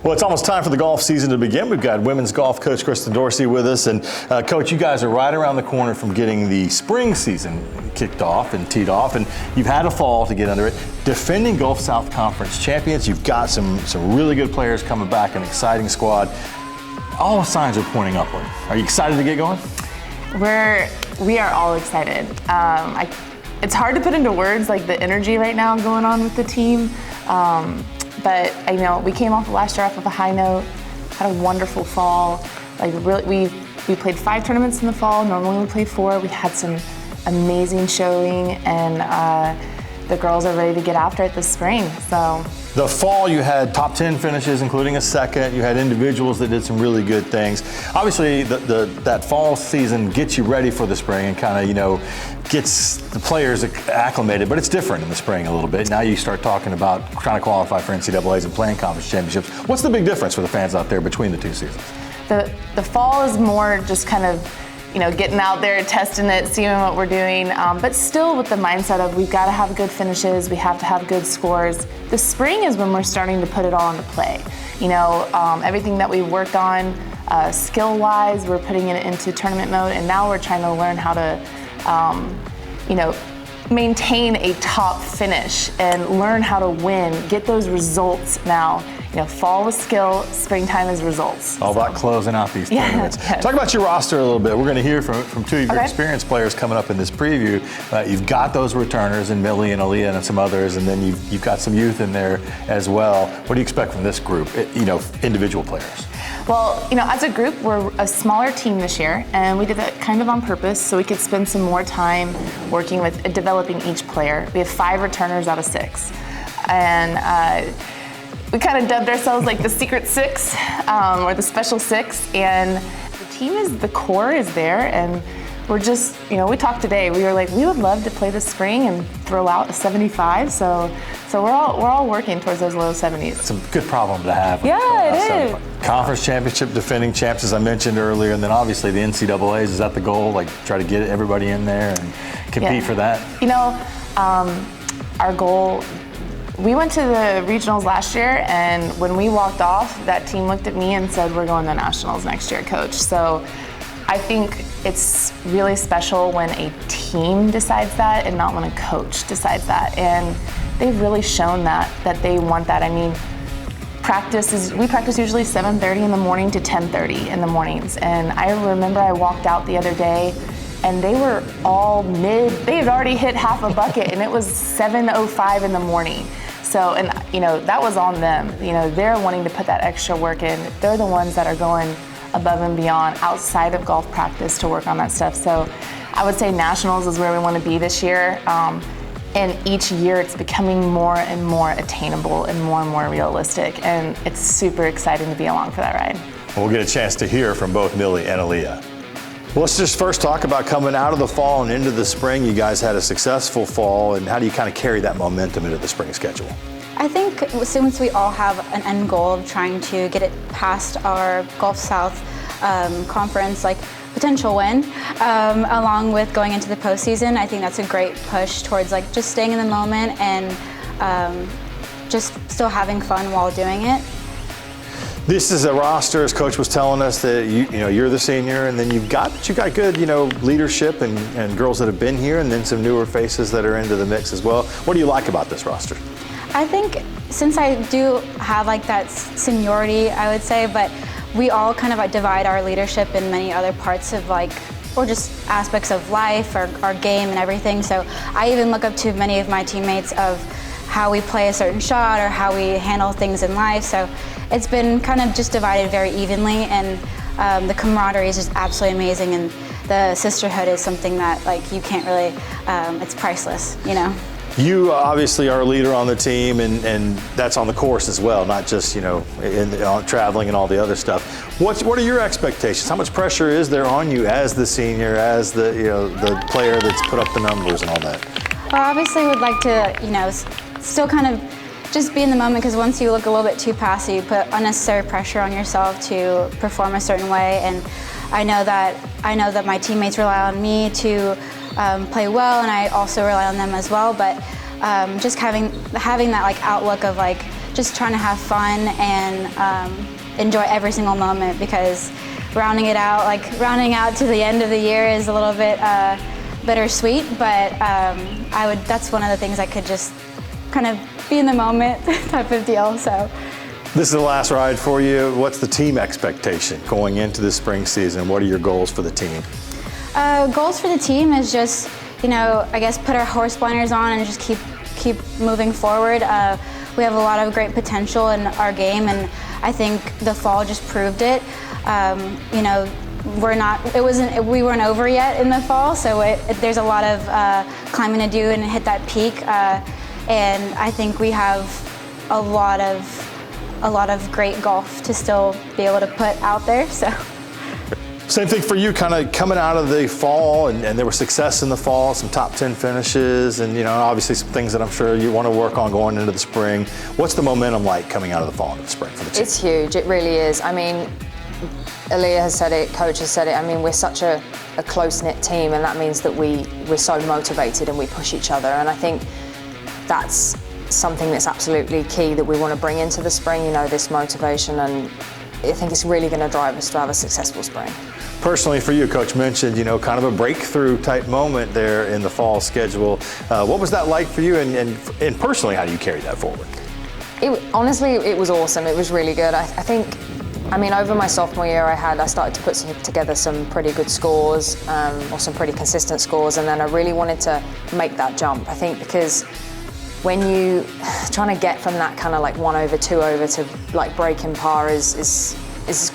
Well, it's almost time for the golf season to begin. We've got women's golf coach Kristen Dorsey with us. And Coach, you guys are right around the corner from getting the spring season kicked off and teed off. And you've had a fall to get under it. Defending Gulf South Conference champions. You've got some really good players coming back, an exciting squad. All signs are pointing upward. Are you excited to get going? We are all excited. It's hard to put into words like the energy right now going on with the team. But I know we came off last year off of a high note, had a wonderful fall. Like really, we played 5 tournaments in the fall. Normally we play 4. We had some amazing showing, and the girls are ready to get after it this spring. So. The fall, you had top 10 finishes, including a second. You had individuals that did some really good things. Obviously, that fall season gets you ready for the spring and kind of, gets the players acclimated, but it's different in the spring a little bit. Now you start talking about trying to qualify for NCAAs and playing conference championships. What's the big difference for the fans out there between the two seasons? The fall is more just kind of, getting out there, testing it, seeing what we're doing, but still with the mindset of we've got to have good finishes, we have to have good scores. The spring is when we're starting to put it all into play. Everything that we worked on skill-wise, we're putting it into tournament mode, and now we're trying to learn how to, maintain a top finish and learn how to win, get those results now. Fall was skill, springtime is results. All about closing out these tournaments. Yes. Talk about your roster a little bit. We're going to hear from 2 of your experienced players coming up in this preview. You've got those returners in Millie and Aaliyah and some others, and then you've got some youth in there as well. What do you expect from this group, individual players? Well, as a group, we're a smaller team this year, and we did that kind of on purpose so we could spend some more time working with developing each player. We have 5 returners out of 6. And we kind of dubbed ourselves like the Secret 6 or the Special 6. And the core is there, and we're just, we talked today. We were like, we would love to play this spring and throw out a 75. So we're all working towards those low 70s. It's a good problem to have. Yeah, it is. Conference championship defending champs, as I mentioned earlier, and then obviously the NCAAs. Is that the goal? Like try to get everybody in there and compete for that? Our goal. We went to the regionals last year, and when we walked off, that team looked at me and said, "We're going to nationals next year, Coach." So I think it's really special when a team decides that and not when a coach decides that. And they've really shown that they want that. I mean, we practice usually 7:30 in the morning to 10:30 in the mornings. And I remember I walked out the other day, and they were all they had already hit half a bucket, and it was 7:05 in the morning. So, and that was on them. They're wanting to put that extra work in. They're the ones that are going above and beyond outside of golf practice to work on that stuff. So I would say nationals is where we want to be this year. And each year it's becoming more and more attainable and more realistic. And it's super exciting to be along for that ride. We'll get a chance to hear from both Millie and Aaliyah. Well, let's just first talk about coming out of the fall and into the spring. You guys had a successful fall, and how do you kind of carry that momentum into the spring schedule? I think since we all have an end goal of trying to get it past our Gulf South conference, potential win, along with going into the postseason, I think that's a great push towards just staying in the moment and just still having fun while doing it. This is a roster, as Coach was telling us, that you're the senior, and then you've got good leadership and girls that have been here, and then some newer faces that are into the mix as well. What do you like about this roster? I think since I do have that seniority, I would say, but we all kind of divide our leadership in many other parts of or just aspects of life or our game and everything. So I even look up to many of my teammates of how we play a certain shot or how we handle things in life. So it's been kind of just divided very evenly, and the camaraderie is just absolutely amazing, and the sisterhood is something that you can't really, it's priceless, You obviously are a leader on the team, and that's on the course as well, not just traveling and all the other stuff. What are your expectations? How much pressure is there on you as the senior, as the player that's put up the numbers and all that? Well, obviously, would like to still kind of just be in the moment, because once you look a little bit too past it, you put unnecessary pressure on yourself to perform a certain way. And I know that my teammates rely on me to play well, and I also rely on them as well. But just having that outlook of just trying to have fun and enjoy every single moment, because rounding out to the end of the year is a little bit bittersweet, but that's one of the things I could just kind of be in the moment type of deal. So this is the last ride for you. What's the team expectation going into the spring season? What are your goals for the team? Goals for the team is just, I guess put our horse blinders on and just keep moving forward. We have a lot of great potential in our game, and I think the fall just proved it. We weren't over yet in the fall, so there's a lot of climbing to do and hit that peak. And I think we have a lot of great golf to still be able to put out there. So. Same thing for you, kind of coming out of the fall, and there was success in the fall, some top 10 finishes, and obviously some things that I'm sure you want to work on going into the spring. What's the momentum like coming out of the fall into the spring for the team? It's huge, it really is. I mean, Aaliyah has said it, Coach has said it. I mean, we're such a close-knit team, and that means that we're so motivated and we push each other. And I think that's something that's absolutely key that we want to bring into the spring, this motivation, and I think it's really going to drive us to have a successful spring. Personally for you, Coach mentioned, kind of a breakthrough type moment there in the fall schedule. What was that like for you, and personally, how do you carry that forward? Honestly, it was awesome. It was really good. I think, over my sophomore year, I started to put together some pretty good scores, or some pretty consistent scores, and then I really wanted to make that jump. I think because when you trying to get from that kind of like 1 over, 2 over to like breaking par is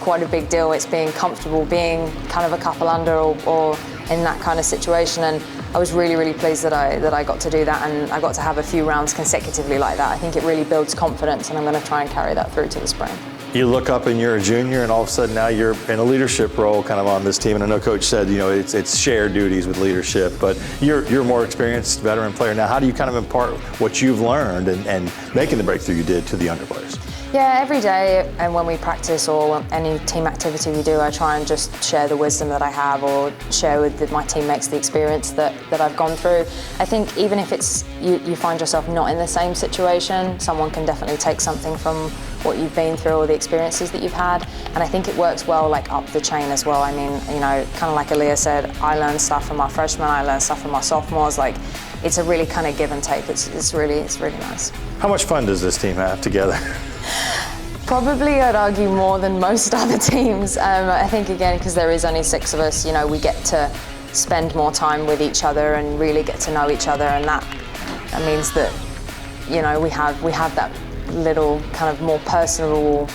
quite a big deal. It's being comfortable, being kind of a couple under or in that kind of situation. And I was really, really pleased that I got to do that, and I got to have a few rounds consecutively like that. I think it really builds confidence, and I'm going to try and carry that through to the spring. You look up and you're a junior, and all of a sudden now you're in a leadership role kind of on this team. And I know Coach said, it's shared duties with leadership, but you're a more experienced veteran player now. How do you kind of impart what you've learned and making the breakthrough you did to the younger players? Yeah, every day, and when we practice or any team activity we do, I try and just share the wisdom that I have, or share with my teammates the experience that I've gone through. I think even if it's you find yourself not in the same situation, someone can definitely take something from what you've been through or the experiences that you've had. And I think it works well like up the chain as well. I mean, kind of like Aaliyah said, I learned stuff from our freshmen, I learned stuff from our sophomores. Like, it's a really kind of give and take. It's really nice. How much fun does this team have together? Probably, I'd argue, more than most other teams. I think, again, because there is only 6 of us, we get to spend more time with each other and really get to know each other, and that means that, we have that little kind of more personable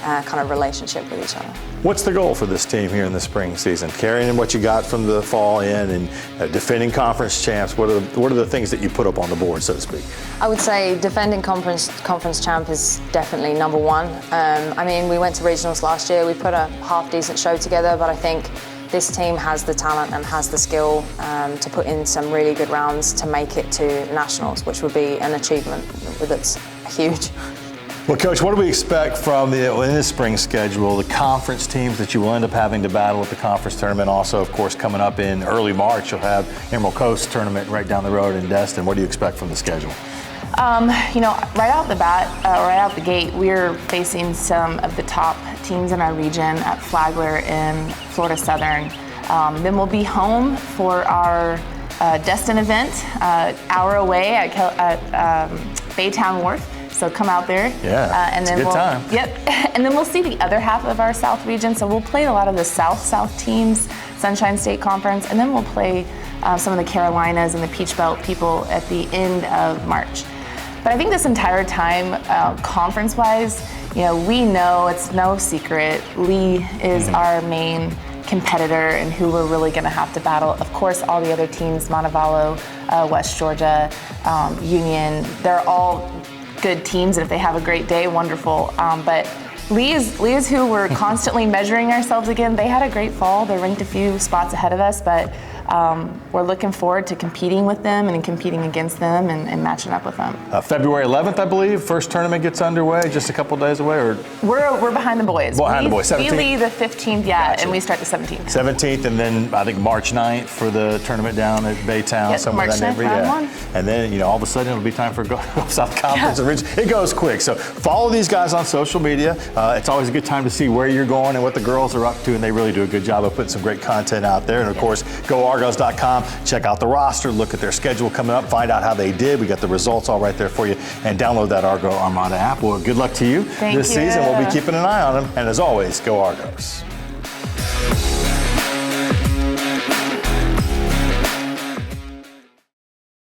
kind of relationship with each other. What's the goal for this team here in the spring season? Carrying what you got from the fall in and defending conference champs. What are the things that you put up on the board, so to speak? I would say defending conference champ is definitely number one. We went to regionals last year. We put a half decent show together, but I think this team has the talent and has the skill to put in some really good rounds to make it to nationals, which would be an achievement that's huge. Well, Coach, what do we expect from in this spring schedule, the conference teams that you will end up having to battle at the conference tournament? Also, of course, coming up in early March, you'll have Emerald Coast tournament right down the road in Destin. What do you expect from the schedule? Right out the bat, right out the gate, we're facing some of the top teams in our region at Flagler and Florida Southern. Then we'll be home for our Destin event, hour away at Baytown Wharf. So come out there. Yeah, and then it's a good time. Yep, and then we'll see the other half of our South region. So we'll play a lot of the South teams, Sunshine State Conference, and then we'll play some of the Carolinas and the Peach Belt people at the end of March. But I think this entire time, conference-wise, we know it's no secret. Lee is our main competitor and who we're really going to have to battle. Of course, all the other teams, Montevallo, West Georgia, Union, they're all good teams, and if they have a great day, wonderful. But Lee is who we're constantly measuring ourselves against. They had a great fall. They're ranked a few spots ahead of us, but we're looking forward to competing with them and competing against them and matching up with them. February 11th, I believe, first tournament gets underway, just a couple days away, or? We're behind the boys. Behind the boys, 17th? We leave the 15th, yeah, Gotcha. and we start the 17th. 17th, and then I think March 9th for the tournament down at Baytown, Yep, somewhere in March that 9th, neighborhood. round one. And then, all of a sudden it'll be time for Gulf South Conference. It goes quick. So follow these guys on social media. It's always a good time to see where you're going and what the girls are up to, and they really do a good job of putting some great content out there. And of course, goargos.com, check out the roster, look at their schedule coming up, find out how they did. We got the results all right there for you, and download that Argo Armada app. Well, good luck to you this season. We'll be keeping an eye on them. And as always, go Argos.